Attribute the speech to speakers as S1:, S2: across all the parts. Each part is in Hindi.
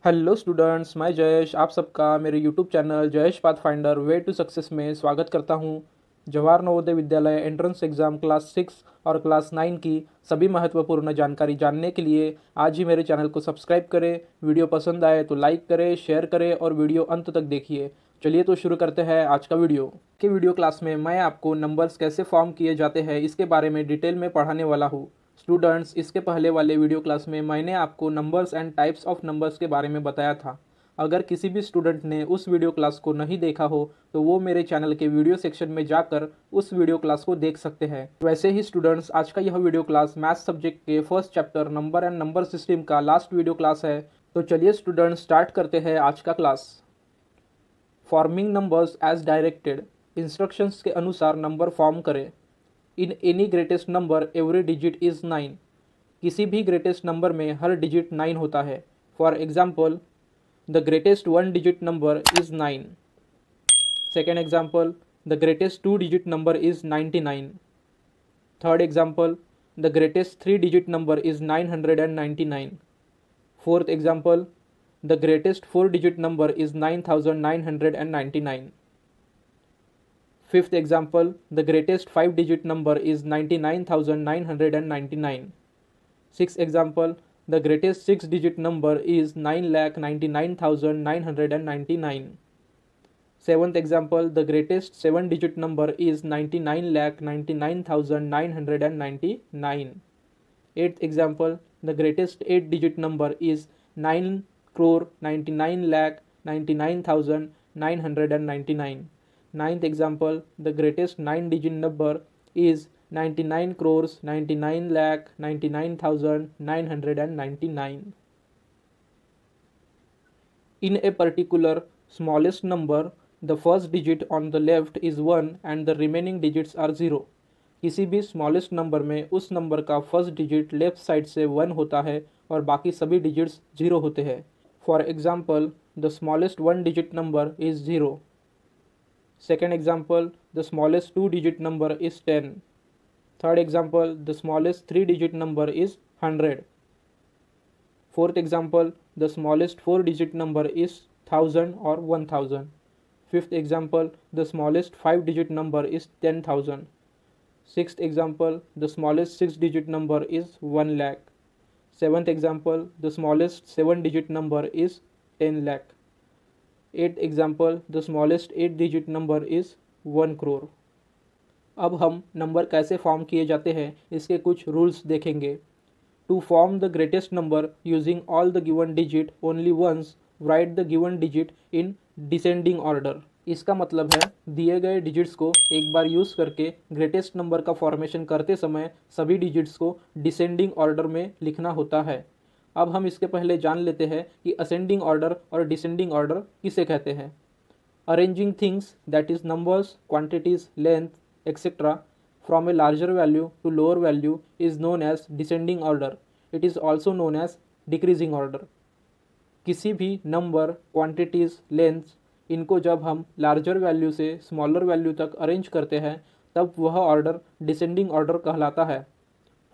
S1: हेलो स्टूडेंट्स, मैं जयेश आप सबका मेरे YouTube channel Jayesh pathfinder way to success में स्वागत करता हूं। Jawahar Navodaya Vidyalaya entrance exam class 6 और क्लास 9 की सभी महत्वपूर्ण जानकारी जानने के लिए आज ही मेरे चैनल को सब्सक्राइब करें। वीडियो पसंद आए तो लाइक करें, शेयर करें और वीडियो अंत तक देखिए। चलिए तो शुरू करते हैं आज का वीडियो क्लास में मैं आपको नंबर्स कैसे फॉर्म किए जाते हैं इसके बारे में डिटेल में पढ़ाने वाला हूँ। स्टूडेंट्स, इसके पहले वाले वीडियो क्लास में मैंने आपको numbers and types of numbers के बारे में बताया था। अगर किसी भी स्टूडेंट ने उस वीडियो क्लास को नहीं देखा हो तो वो मेरे चैनल के वीडियो सेक्शन में जाकर उस वीडियो क्लास को देख सकते हैं। वैसे ही स्टूडेंट्स, आज का यह वीडियो क्लास मैथ्स सब्जेक्ट के first chapter number and number system का लास्ट वीडियो क्लास है। तो चलिए स्टूडेंट्स, स्टार्ट करते हैं आज का class. Forming numbers as directed, instructions के अनुसार नंबर फॉर्म करें। In any greatest number every digit is 9, किसी भी ग्रेटेस्ट नंबर में हर डिजिट 9 होता है। For example, the greatest 1 digit number is 9। Second example, the greatest 2 digit number is 99। Third example, the greatest 3 digit number is 999। Fourth example, the greatest 4 digit number is 9999। Fifth example, the greatest 5-digit number is 99,999. Sixth example, the greatest 6-digit number is 9,99,999. Seventh example, the greatest 7-digit number is 99,99,999. Eighth example, the greatest 8-digit number is 9,99,99,999. Ninth example, the greatest 9-digit number is 99 crores 99 lakh 99,999. In a particular smallest number, the first digit on the left is 1 and the remaining digits are 0. किसी भी स्मॉलेस्ट नंबर में उस नंबर का फर्स्ट डिजिट लेफ्ट साइड से 1 होता है और बाकी सभी डिजिट्स 0 होते हैं। For example, the smallest 1 digit number is 0। Second example, the smallest 2-digit number is 10. Third example, the smallest 3-digit number is 100. Fourth example, the smallest 4-digit number is 1000 or 1000. Fifth example, the smallest 5-digit number is 10,000. Sixth example, the smallest 6-digit number is 1 lakh. Seventh example, the smallest 7-digit number is 10 lakh. At example, the smallest 8-digit number is 1 crore। अब हम नंबर कैसे फॉर्म किए जाते हैं इसके कुछ रूल्स देखेंगे। To form the greatest number using all the given digit only once, write the given digit in descending order. इसका मतलब है दिए गए डिजिट्स को एक बार यूज़ करके ग्रेटेस्ट नंबर का फॉर्मेशन करते समय सभी डिजिट्स को डिसेंडिंग ऑर्डर में लिखना होता है। अब हम इसके पहले जान लेते हैं कि असेंडिंग ऑर्डर और डिसेंडिंग ऑर्डर किसे कहते हैं। Arranging things, that is numbers, quantities, length etcetera from a larger value to lower value is known as descending order. It is also known as decreasing order. किसी भी नंबर, क्वांटिटीज़, लेंथ्स, इनको जब हम लार्जर वैल्यू से स्मॉलर वैल्यू तक अरेंज करते हैं तब वह ऑर्डर डिसेंडिंग ऑर्डर कहलाता है।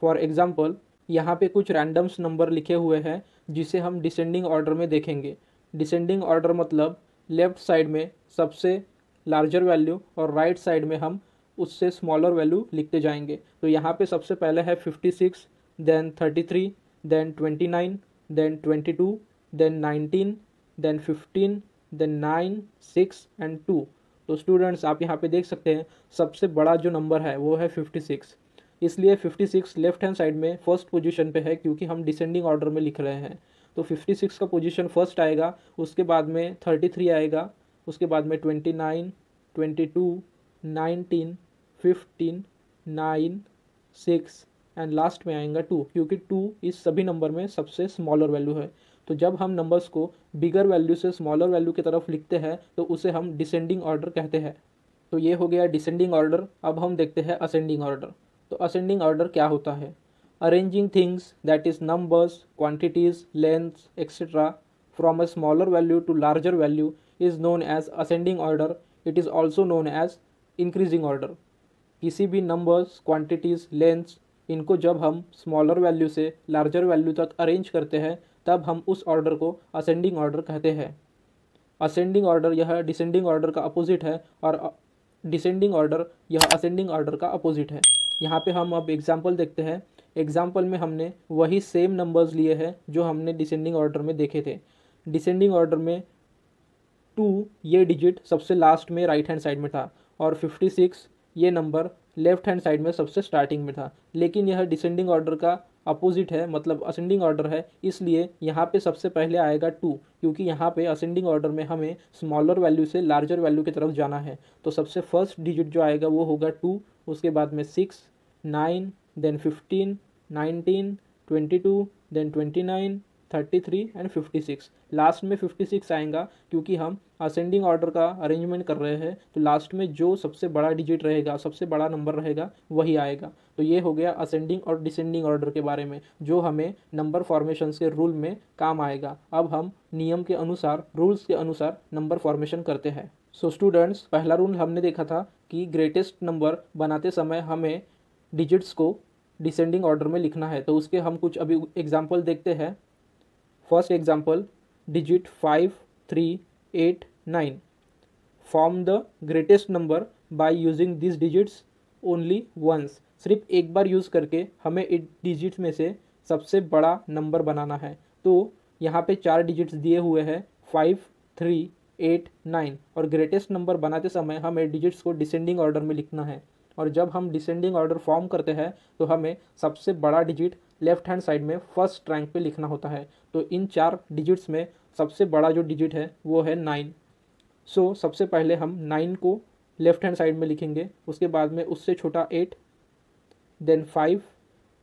S1: फॉर एग्जाम्पल, यहाँ पे कुछ रैंडम्स नंबर लिखे हुए हैं जिसे हम डिसेंडिंग ऑर्डर में देखेंगे। डिसेंडिंग ऑर्डर मतलब लेफ़्ट साइड में सबसे लार्जर वैल्यू और राइट साइड में हम उससे स्मॉलर वैल्यू लिखते जाएंगे। तो यहाँ पे सबसे पहले है 56, then 33, then 29, then 22, then 19, then 15, then 9, 6 and 2। तो स्टूडेंट्स, आप यहाँ पे देख सकते हैं सबसे बड़ा जो नंबर है वो है 56, इसलिए 56 लेफ्ट हैंड साइड में फर्स्ट पोजीशन पे है क्योंकि हम डिसेंडिंग ऑर्डर में लिख रहे हैं। तो 56 का पोजीशन फर्स्ट आएगा, उसके बाद में 33 आएगा, उसके बाद में 29, 22, 19, 15, 9, 6 एंड लास्ट में आएगा 2, क्योंकि 2 इस सभी नंबर में सबसे स्मॉलर वैल्यू है। तो जब हम नंबर्स को बिगर वैल्यू से स्मॉलर वैल्यू की तरफ लिखते हैं तो उसे हम डिसेंडिंग ऑर्डर कहते हैं। तो ये हो गया डिसेंडिंग ऑर्डर। अब हम देखते हैं असेंडिंग ऑर्डर। तो असेंडिंग ऑर्डर क्या होता है? Arranging things, that is numbers, quantities, lengths etcetera from a smaller value to larger value is known as ascending order. It is also known as increasing order. किसी भी नंबर्स, क्वांटिटीज़, लेंथ्स, इनको जब हम स्मॉलर वैल्यू से लार्जर वैल्यू तक अरेंज करते हैं तब हम उस ऑर्डर को असेंडिंग ऑर्डर कहते हैं। असेंडिंग ऑर्डर यह डिसेंडिंग ऑर्डर का अपोजिट है और डिसेंडिंग ऑर्डर यह असेंडिंग ऑर्डर का अपोजिट है। यहाँ पे हम अब एग्जाम्पल देखते हैं। एग्जाम्पल में हमने वही सेम नंबर्स लिए हैं जो हमने डिसेंडिंग ऑर्डर में देखे थे। डिसेंडिंग ऑर्डर में 2 ये डिजिट सबसे लास्ट में राइट हैंड साइड में था और 56 ये नंबर लेफ्ट हैंड साइड में सबसे स्टार्टिंग में था। लेकिन यह डिसेंडिंग ऑर्डर का अपोजिट है, मतलब असेंडिंग ऑर्डर है, इसलिए यहाँ पे सबसे पहले आएगा 2, क्योंकि यहाँ पे असेंडिंग ऑर्डर में हमें स्मॉलर वैल्यू से लार्जर वैल्यू की तरफ जाना है। तो सबसे फर्स्ट डिजिट जो आएगा वो होगा 2, उसके बाद में 6, 9, देन 15, 19, 22, देन 29, 33 एंड 56। लास्ट में 56 आएगा, क्योंकि हम असेंडिंग ऑर्डर का अरेंजमेंट कर रहे हैं, तो लास्ट में जो सबसे बड़ा डिजिट रहेगा, सबसे बड़ा नंबर रहेगा, वही आएगा। तो ये हो गया असेंडिंग और डिसेंडिंग ऑर्डर के बारे में, जो हमें नंबर फॉर्मेशन के रूल में काम आएगा। अब हम नियम के अनुसार, रूल्स के अनुसार नंबर फॉर्मेशन करते हैं। सो स्टूडेंट्स, पहला रूल हमने देखा था कि ग्रेटेस्ट नंबर बनाते समय हमें डिजिट्स को डिसेंडिंग ऑर्डर में लिखना है। तो उसके हम कुछ अभी एग्जाम्पल देखते हैं। First example, digit 5, 3, 8, 9 form the greatest number by using this digits only once. सिर्फ एक बार यूज़ करके हमें इन डिजिट्स में से सबसे बड़ा नंबर बनाना है। तो यहाँ पे 4 डिजिट्स दिए हुए हैं, 5, 3, 8, 9, और ग्रेटेस्ट नंबर बनाते समय हमें डिजिट्स को डिसेंडिंग ऑर्डर में लिखना है। और जब हम डिसेंडिंग ऑर्डर फॉर्म करते हैं तो हमें सबसे बड़ा डिजिट लेफ्ट हैंड साइड में फर्स्ट रैंक पे लिखना होता है। तो इन 4 डिजिट्स में सबसे बड़ा जो डिजिट है वो है 9। सो सबसे पहले हम 9 को लेफ्ट हैंड साइड में लिखेंगे, उसके बाद में उससे छोटा 8, देन 5,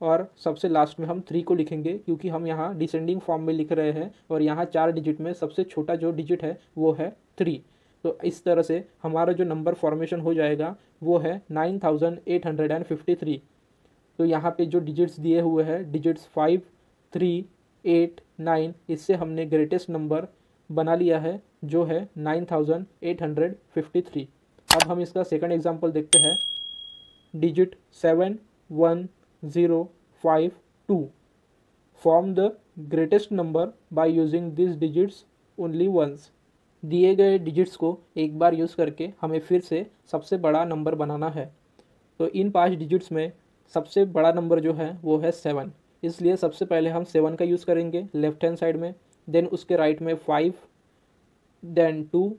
S1: और सबसे लास्ट में हम 3 को लिखेंगे, क्योंकि हम यहाँ डिसेंडिंग फॉर्म में लिख रहे हैं और यहाँ 4 डिजिट में सबसे छोटा जो डिजिट है वो है 3। तो इस तरह से हमारा जो नंबर फॉर्मेशन हो जाएगा वो है 9853। तो यहाँ पे जो डिजिट्स दिए हुए हैं, डिजिट्स 5, 3, 8, 9, इससे हमने ग्रेटेस्ट नंबर बना लिया है जो है 9853। अब हम इसका सेकंड एग्जांपल देखते हैं। Digit 7, 1, 0, 5, 2 form the greatest number by using this digits only once. दिए गए डिजिट्स को एक बार यूज़ करके हमें फिर से सबसे बड़ा नंबर बनाना है। तो इन 5 डिजिट्स में सबसे बड़ा नंबर जो है वो है 7, इसलिए सबसे पहले हम 7 का यूज़ करेंगे लेफ्ट हैंड साइड में, देन उसके राइट में 5, देन 2,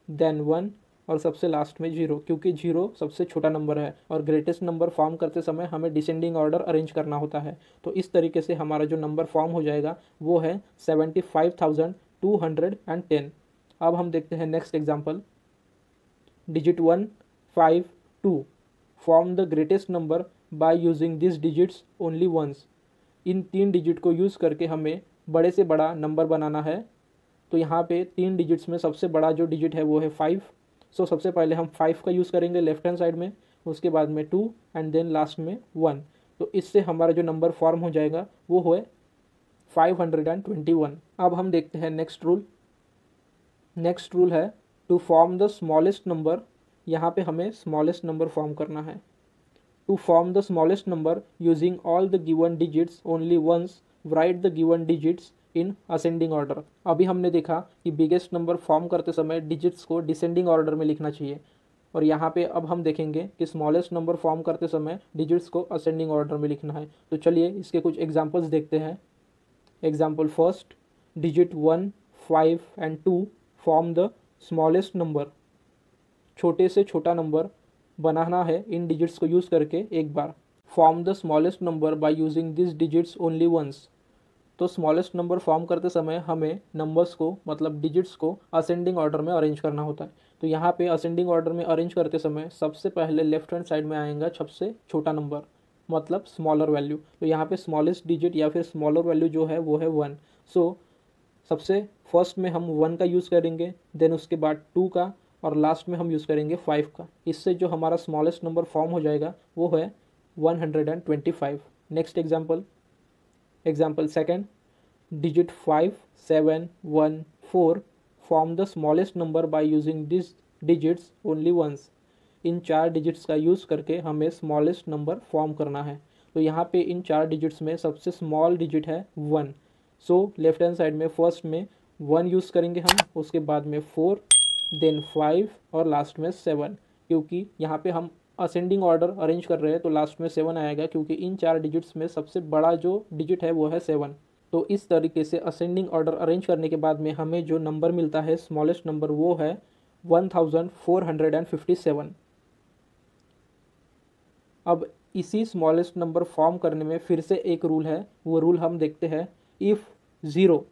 S1: देन 1, और सबसे लास्ट में 0, क्योंकि 0 सबसे छोटा नंबर है और ग्रेटेस्ट नंबर फॉर्म करते समय हमें डिसेंडिंग ऑर्डर अरेंज करना होता है। तो इस तरीके से हमारा जो नंबर फॉर्म हो जाएगा वो है 75,210। अब हम देखते हैं next example. Digit 1, 5, 2 form the greatest number by using this digits only once. इन 3 डिजिट को यूज़ करके हमें बड़े से बड़ा नंबर बनाना है। तो यहाँ पे 3 डिजिट्स में सबसे बड़ा जो डिजिट है वो है 5। सो सबसे पहले हम 5 का यूज़ करेंगे लेफ्ट हैंड साइड में, उसके बाद में 2 एंड देन लास्ट में 1। तो इससे हमारा जो नंबर फॉर्म हो जाएगा वो है 521। अब हम देखते हैं नेक्स्ट रूल। नेक्स्ट रूल है to form the smallest number. यहाँ पे हमें स्मॉलेस्ट नंबर फॉर्म करना है। To form the smallest number using all the given digits only once, write the given digits in ascending order. अभी हमने देखा कि बिगेस्ट नंबर फॉर्म करते समय डिजिट्स को डिसेंडिंग ऑर्डर में लिखना चाहिए, और यहाँ पे अब हम देखेंगे कि स्मॉलेस्ट नंबर फॉर्म करते समय डिजिट्स को असेंडिंग ऑर्डर में लिखना है। तो चलिए इसके कुछ एग्जांपल्स देखते हैं। Example first, digit 1, 5 and 2 form the smallest number. छोटे से छोटा नंबर बनाना है इन डिजिट्स को यूज़ करके एक बार। Form the smallest number by using this digits only once. तो स्मॉलेस्ट नंबर फॉर्म करते समय हमें नंबर्स को, मतलब डिजिट्स को असेंडिंग ऑर्डर में अरेंज करना होता है। तो यहाँ पे असेंडिंग ऑर्डर में अरेंज करते समय सबसे पहले लेफ्ट हैंड साइड में आएगा सबसे छोटा नंबर, मतलब स्मॉलर वैल्यू। तो यहाँ पे स्मॉलेस्ट डिजिट या फिर स्मॉलर वैल्यू जो है वो है 1। सो सबसे फर्स्ट में हम 1 का यूज़ करेंगे, देन उसके बाद 2 का, और लास्ट में हम यूज़ करेंगे 5 का। इससे जो हमारा स्मॉलेस्ट नंबर फॉर्म हो जाएगा वो है 125। Next example. Example second, digit 5, 7, 1, 4 form the smallest number by using this digits only once. इन 4 डिजिट्स का यूज़ करके हमें स्मॉलेस्ट नंबर फॉर्म करना है। तो यहाँ पे इन 4 डिजिट्स में सबसे स्मॉल डिजिट है 1, सो लेफ्ट हैंड साइड में फर्स्ट में 1 यूज़ करेंगे हम, उसके बाद में 4, देन 5 और लास्ट में 7। क्योंकि यहाँ पे हम असेंडिंग ऑर्डर अरेंज कर रहे हैं तो लास्ट में 7 आएगा, क्योंकि इन 4 डिजिट्स में सबसे बड़ा जो डिजिट है वो है 7। तो इस तरीके से असेंडिंग ऑर्डर अरेंज करने के बाद में हमें जो नंबर मिलता है स्मॉलेस्ट नंबर वो है 1457। अब इसी स्मॉलेस्ट नंबर फॉर्म करने में फिर से एक रूल है, वो रूल हम देखते हैं। If zero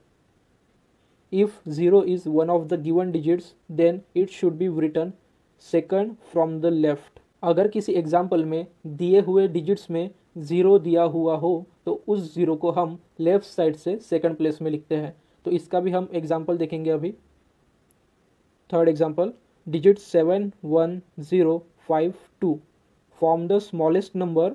S1: is one of the given digits then it should be written second from the left. अगर किसी एग्जाम्पल में दिए हुए डिजिट्स में ज़ीरो दिया हुआ हो तो उस ज़ीरो को हम लेफ़्ट साइड से सेकंड प्लेस में लिखते हैं। तो इसका भी हम एग्जाम्पल देखेंगे अभी। Third example, digit 71052 form the smallest number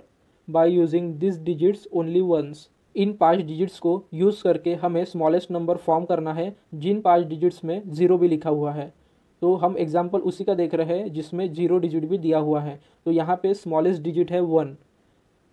S1: by using this digits only once. इन 5 डिजिट्स को यूज़ करके हमें स्मॉलेस्ट नंबर फॉर्म करना है जिन 5 डिजिट्स में ज़ीरो भी लिखा हुआ है। तो हम एग्जाम्पल उसी का देख रहे हैं जिसमें 0 डिजिट भी दिया हुआ है। तो यहाँ पे स्मॉलेस्ट डिजिट है 1।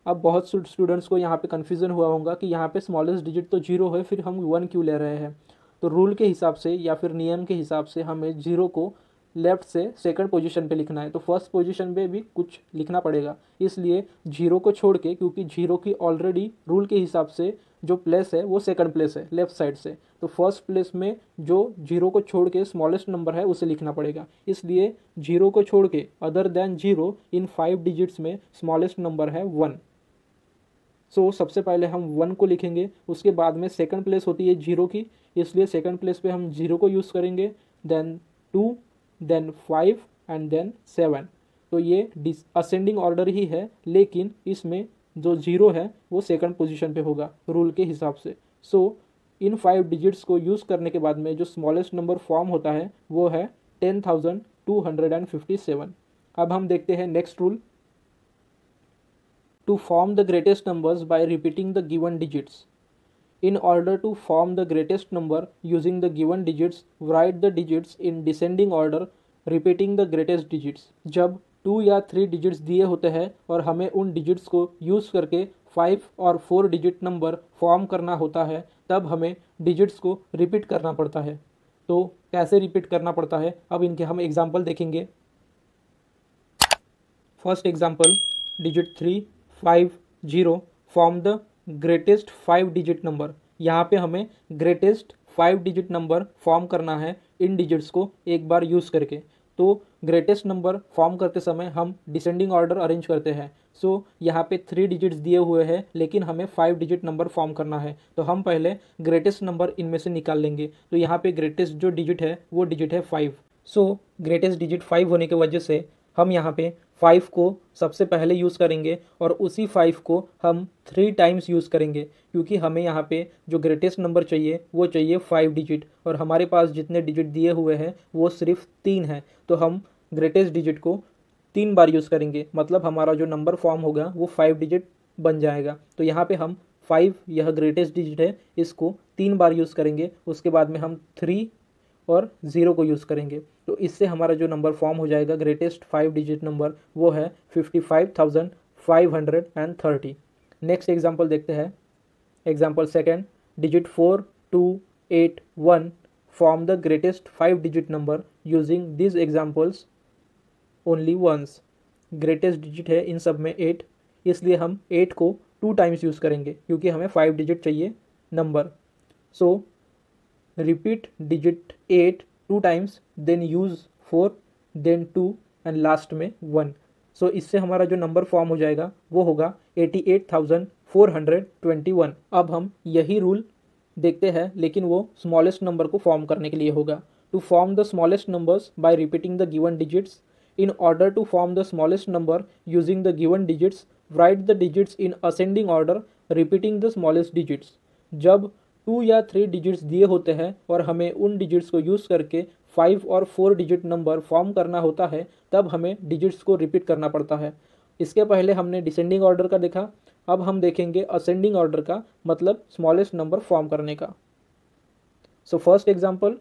S1: अब बहुत स्टूडेंट्स को यहाँ पे कन्फ्यूज़न हुआ होगा कि यहाँ पे स्मॉलेस्ट डिजिट तो 0 है, फिर हम 1 क्यों ले रहे हैं। तो रूल के हिसाब से या फिर नियम के हिसाब से हमें 0 को लेफ्ट से सेकंड पोजीशन पे लिखना है, तो फर्स्ट पोजीशन पे भी कुछ लिखना पड़ेगा। इसलिए 0 को छोड़ के, क्योंकि 0 की ऑलरेडी रूल के हिसाब से जो प्लेस है वो सेकंड प्लेस है लेफ्ट साइड से, तो फर्स्ट प्लेस में जो 0 को छोड़ के स्मॉलेस्ट नंबर है उसे लिखना पड़ेगा। इसलिए 0 को छोड़ के अदर देन 0 इन 5 डिजिट्स में स्मॉलेस्ट नंबर है 1। सो सबसे पहले हम 1 को लिखेंगे, उसके बाद में सेकंड प्लेस होती है 0 की, इसलिए सेकंड प्लेस पे हम 0 को यूज़ करेंगे, देन 2, देन 5 एंड देन 7। तो ये असेंडिंग ऑर्डर ही है, लेकिन इसमें जो 0 है वो सेकंड पोजीशन पे होगा रूल के हिसाब से। सो इन 5 डिजिट्स को यूज़ करने के बाद में जो स्मॉलेस्ट नंबर फॉर्म होता है वो है 10,257। अब हम देखते हैं next rule. To form the greatest numbers by repeating the given digits. In order to form the greatest number using the given digits, write the digits in descending order, repeating the greatest digits. जब 2 या 3 डिजिट्स दिए होते हैं और हमें उन डिजिट्स को यूज़ करके 5 और 4 डिजिट नंबर फॉर्म करना होता है, तब हमें डिजिट्स को रिपीट करना पड़ता है। तो कैसे रिपीट करना पड़ता है, अब इनके हम एग्जाम्पल देखेंगे। First example, digit 350 form the greatest 5 digit number. यहाँ पे हमें ग्रेटेस्ट 5 डिजिट नंबर फॉर्म करना है इन डिजिट्स को एक बार यूज़ करके। तो ग्रेटेस्ट नंबर फॉर्म करते समय हम डिसेंडिंग ऑर्डर अरेंज करते हैं। सो यहाँ पे 3 डिजिट्स दिए हुए हैं, लेकिन हमें 5 डिजिट नंबर फॉर्म करना है, तो हम पहले ग्रेटेस्ट नंबर इनमें से निकाल लेंगे। तो यहाँ पे ग्रेटेस्ट जो डिजिट है वो डिजिट है 5। सो ग्रेटेस्ट डिजिट 5 होने की वजह से हम यहाँ पे 5 को सबसे पहले यूज़ करेंगे और उसी 5 को हम 3 टाइम्स यूज़ करेंगे, क्योंकि हमें यहाँ पे जो ग्रेटेस्ट नंबर चाहिए वो चाहिए 5 डिजिट, और हमारे पास जितने डिजिट दिए हुए हैं वो सिर्फ 3 हैं। तो हम ग्रेटेस्ट डिजिट को 3 बार यूज़ करेंगे, मतलब हमारा जो नंबर फॉर्म होगा वो 5 डिजिट बन जाएगा। तो यहाँ पे हम 5, यह ग्रेटेस्ट डिजिट है, इसको 3 बार यूज़ करेंगे, उसके बाद में हम 3 और 0 को यूज़ करेंगे। तो इससे हमारा जो नंबर फॉर्म हो जाएगा ग्रेटेस्ट 5 डिजिट नंबर वो है 55,530। नेक्स्ट एग्जांपल देखते हैं। Example second, digit 4281 form the greatest 5 digit number using this examples only once. Greatest digit है इन सब में 8, इसलिए हम 8 को 2 टाइम्स यूज़ करेंगे, क्योंकि हमें 5 डिजिट चाहिए number. So repeat digit 8 2 times, then use 4, then 2 and last में 1। सो इससे हमारा जो नंबर फॉर्म हो जाएगा वो होगा 88,421। अब हम यही रूल देखते हैं, लेकिन वो स्मॉलेस्ट नंबर को फॉर्म करने के लिए होगा। To form the smallest numbers by repeating the given digits. In order to form the smallest number using the given digits, write the digits in ascending order, repeating the smallest digits. जब 2 या 3 डिजिट्स दिए होते हैं और हमें उन डिजिट्स को यूज़ करके 5 और 4 डिजिट नंबर फॉर्म करना होता है, तब हमें डिजिट्स को रिपीट करना पड़ता है। इसके पहले हमने डिसेंडिंग ऑर्डर का देखा, अब हम देखेंगे असेंडिंग ऑर्डर का, मतलब स्मॉलेस्ट नंबर फॉर्म करने का। So first example,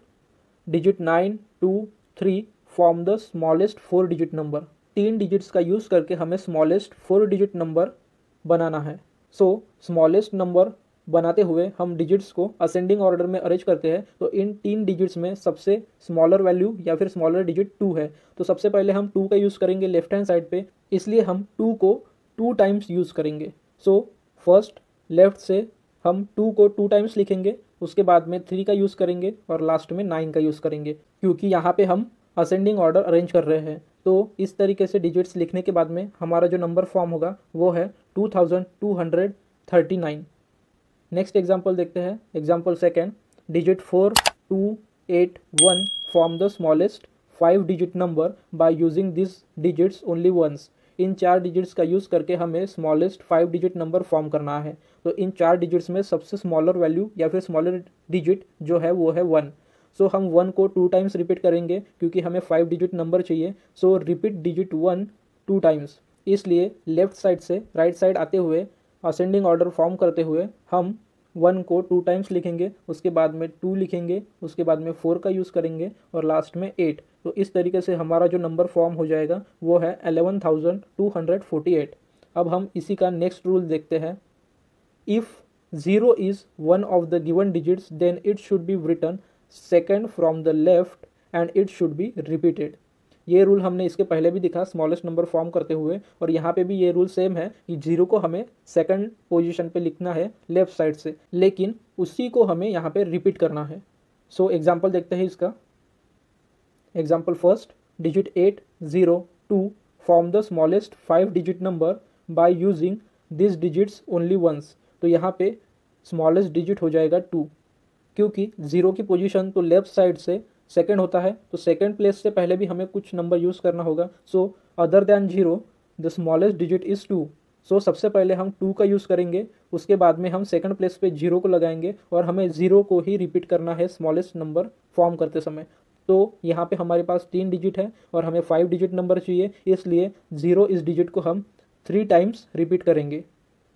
S1: digit 923 form the smallest 4 digit number. 3 digits का यूज़ करके हमें स्मॉलेस्ट 4 डिजिट नंबर बनाना है। सो स्मॉलेस्ट नंबर बनाते हुए हम डिजिट्स को असेंडिंग ऑर्डर में अरेंज करते हैं, तो इन 3 डिजिट्स में सबसे स्मॉलर वैल्यू या फिर स्मॉलर डिजिट 2 है। तो सबसे पहले हम 2 का यूज़ करेंगे लेफ्ट हैंड साइड पे, इसलिए हम 2 को 2 टाइम्स यूज़ करेंगे। सो फर्स्ट लेफ्ट से हम 2 को 2 टाइम्स लिखेंगे, उसके बाद में 3 का यूज़ करेंगे और लास्ट में 9 का यूज़ करेंगे, क्योंकि यहाँ पे हम असेंडिंग ऑर्डर अरेंज कर रहे हैं। तो इस तरीके से डिजिट्स लिखने के बाद में हमारा जो नंबर फॉर्म होगा वो है 2239। नेक्स्ट एग्जाम्पल देखते हैं। Example second, digit 4281 form the smallest 5 digit number by using this digits only once. इन 4 डिजिट्स का यूज़ करके हमें स्मॉलेस्ट 5 डिजिट नंबर फॉर्म करना है। तो इन 4 डिजिट्स में सबसे स्मॉलर वैल्यू या फिर स्मॉलर डिजिट जो है वो है 1। सो हम 1 को 2 टाइम्स रिपीट करेंगे क्योंकि हमें 5 डिजिट नंबर चाहिए। सो रिपीट डिजिट 1 2 टाइम्स। इसलिए लेफ्ट साइड से राइट साइड आते हुए असेंडिंग ऑर्डर फॉर्म करते हुए हम 1 को 2 टाइम्स लिखेंगे, उसके बाद में 2 लिखेंगे, उसके बाद में 4 का यूज़ करेंगे और लास्ट में 8। तो इस तरीके से हमारा जो नंबर फॉर्म हो जाएगा वो है 11,248। अब हम इसी का नेक्स्ट रूल देखते हैं। If 0 is one of the given digits then it should be written second from the left and it should be repeated. ये रूल हमने इसके पहले भी दिखा स्मॉलेस्ट नंबर फॉर्म करते हुए, और यहाँ पे भी ये रूल सेम है कि 0 को हमें सेकंड पोजीशन पे लिखना है लेफ्ट साइड से, लेकिन उसी को हमें यहाँ पे रिपीट करना है। सो एग्जांपल देखते हैं इसका। Example first, digit 802 form the smallest 5 digit number by using this digits only once. तो यहाँ पे स्मॉलेस्ट डिजिट हो जाएगा 2, क्योंकि 0 की पोजीशन तो लेफ्ट साइड से सेकंड होता है, तो सेकंड प्लेस से पहले भी हमें कुछ नंबर यूज़ करना होगा। So other than 0 the smallest digit is 2। सो सबसे पहले हम 2 का यूज़ करेंगे, उसके बाद में हम सेकंड प्लेस पे 0 को लगाएंगे और हमें 0 को ही रिपीट करना है स्मॉलेस्ट नंबर फॉर्म करते समय। तो यहाँ पे हमारे पास 3 डिजिट है और हमें 5 डिजिट नंबर चाहिए, इसलिए 0 इस डिजिट को हम 3 टाइम्स रिपीट करेंगे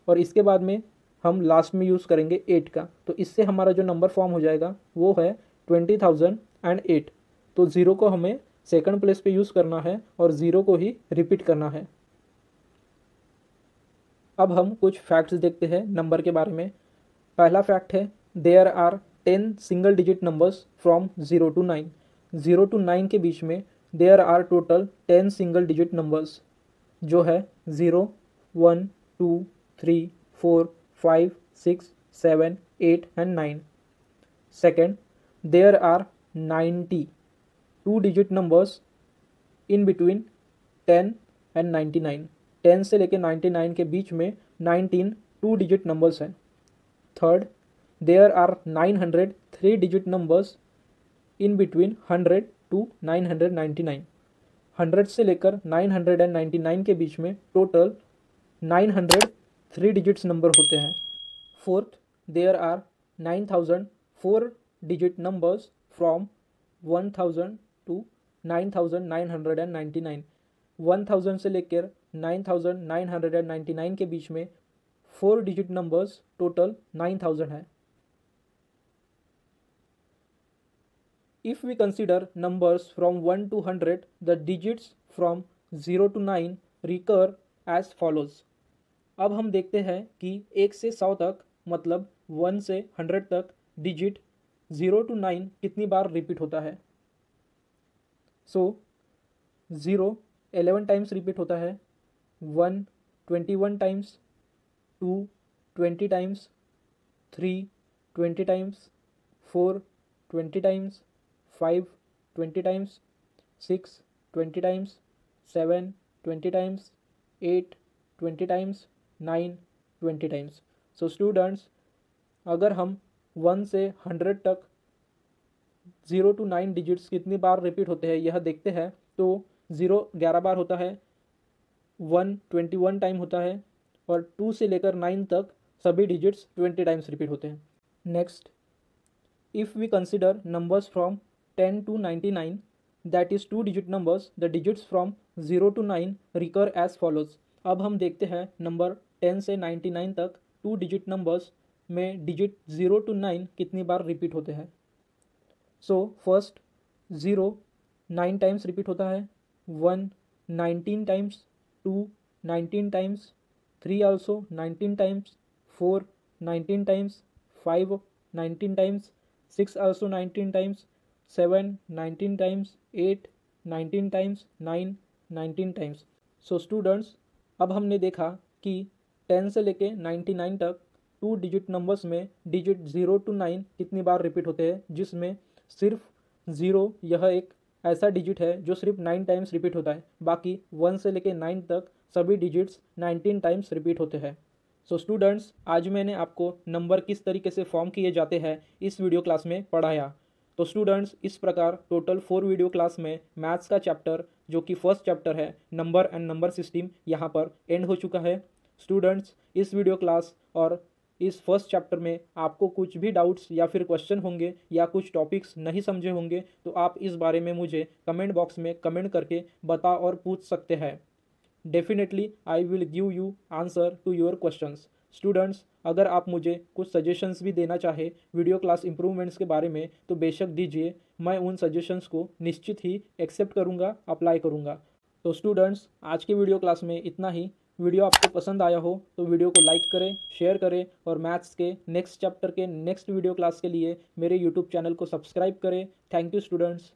S1: और इसके बाद में हम लास्ट में यूज़ करेंगे 8 का। तो इससे हमारा जो नंबर फॉर्म हो जाएगा वो है 20,008। तो 0 को हमें सेकंड प्लेस पे यूज़ करना है और 0 को ही रिपीट करना है। अब हम कुछ फैक्ट्स देखते हैं नंबर के बारे में। पहला फैक्ट है, there are 10 single digit numbers from 0 to 9। 0 to 9 के बीच में there are total 10 single digit numbers, जो है 0 1 2 3 4 5 6 7 8 and 9। Second, there are 90 2 digit numbers in between 10 and 99। 10 से लेकर 99 के बीच में 19 2 डिजिट नंबर्स हैं। Third, there are 900 3 digit numbers in between 100 to 999। 100 से लेकर 999 के बीच में टोटल 900 3 डिजिट्स नंबर होते हैं। Fourth, there are 9000 4 digit numbers from 1000 to 9999। 1000 से लेकर 9999 के बीच में 4 डिजिट नंबर्स टोटल 9000 है। If we consider numbers from 1 to 100, the digits from 0 to 9 recur as follows। अब हम देखते हैं कि 1 से 100 तक मतलब 1 से 100 तक डिजिट 0 to 9 कितनी बार रिपीट होता है। सो 0 11 टाइम्स रिपीट होता है, 1 21 times, 2 20 times, 3 20 times, 4 20 times, 5 20 times, 6 20 times, 7 20 times, 8 20 times, 9 20 times. So students, अगर हम 1 से 100 तक 0 to 9 डिजिट्स कितनी बार रिपीट होते हैं यह देखते हैं, तो 0 11 बार होता है, 1 21 टाइम होता है और 2 से लेकर 9 तक सभी डिजिट्स 20 टाइम्स रिपीट होते हैं। Next, if we consider numbers from 10 to 99, that is 2 digit numbers, the digits from 0 to 9 recur as follows। अब हम देखते हैं नंबर 10 से 99 तक 2 डिजिट नंबर्स में डिजिट 0 to 9 कितनी बार रिपीट होते हैं। सो फर्स्ट 0 9 टाइम्स रिपीट होता है, 1 19 times, 2 19 times, 3 also 19 times, 4 19 times, 5 19 times, 6 also 19 times, 7 19 times, 8 19 times, 9 19 times. So students, अब हमने देखा कि 10 से लेके 99 तक 2 डिजिट नंबर्स में डिजिट 0 to 9 कितनी बार रिपीट होते हैं, जिसमें सिर्फ 0 यह एक ऐसा डिजिट है जो सिर्फ 9 टाइम्स रिपीट होता है, बाकी 1 से लेके 9 तक सभी डिजिट्स 19 टाइम्स रिपीट होते हैं. सो स्टूडेंट्स, आज मैंने आपको नंबर किस तरीके से फॉर्म किए जाते हैं इस वीडियो क्लास में पढ़ाया. तो स्टूडेंट्स, इस प्रकार टोटल 4 वीडियो क्लास में मैथ्स का चैप्टर जो कि फर्स्ट चैप्टर है नंबर एंड नंबर सिस्टम यहाँ पर एंड हो चुका है. स्टूडेंट्स, इस वीडियो क्लास और इस फर्स्ट चैप्टर में आपको कुछ भी डाउट्स या फिर क्वेश्चन होंगे या कुछ टॉपिक्स नहीं समझे होंगे तो आप इस बारे में मुझे कमेंट बॉक्स में कमेंट करके बता और पूछ सकते हैं. Definitely I will give you answer to your questions. Students, अगर आप मुझे कुछ सजेशंस भी देना चाहे वीडियो क्लास इंप्रूवमेंट्स के बारे में तो बेशक दीजिए. मैं उन सजेशंस को निश्चित ही एक्सेप्ट करूंगा, अप्लाई करूंगा. तो स्टूडेंट्स, आज के वीडियो क्लास में इतना ही. वीडियो आपको पसंद आया हो तो वीडियो को लाइक करें, शेयर करें और मैथ्स के नेक्स्ट चैप्टर के नेक्स्ट वीडियो क्लास के लिए मेरे यूट्यूब चैनल को सब्सक्राइब करें. Thank you students.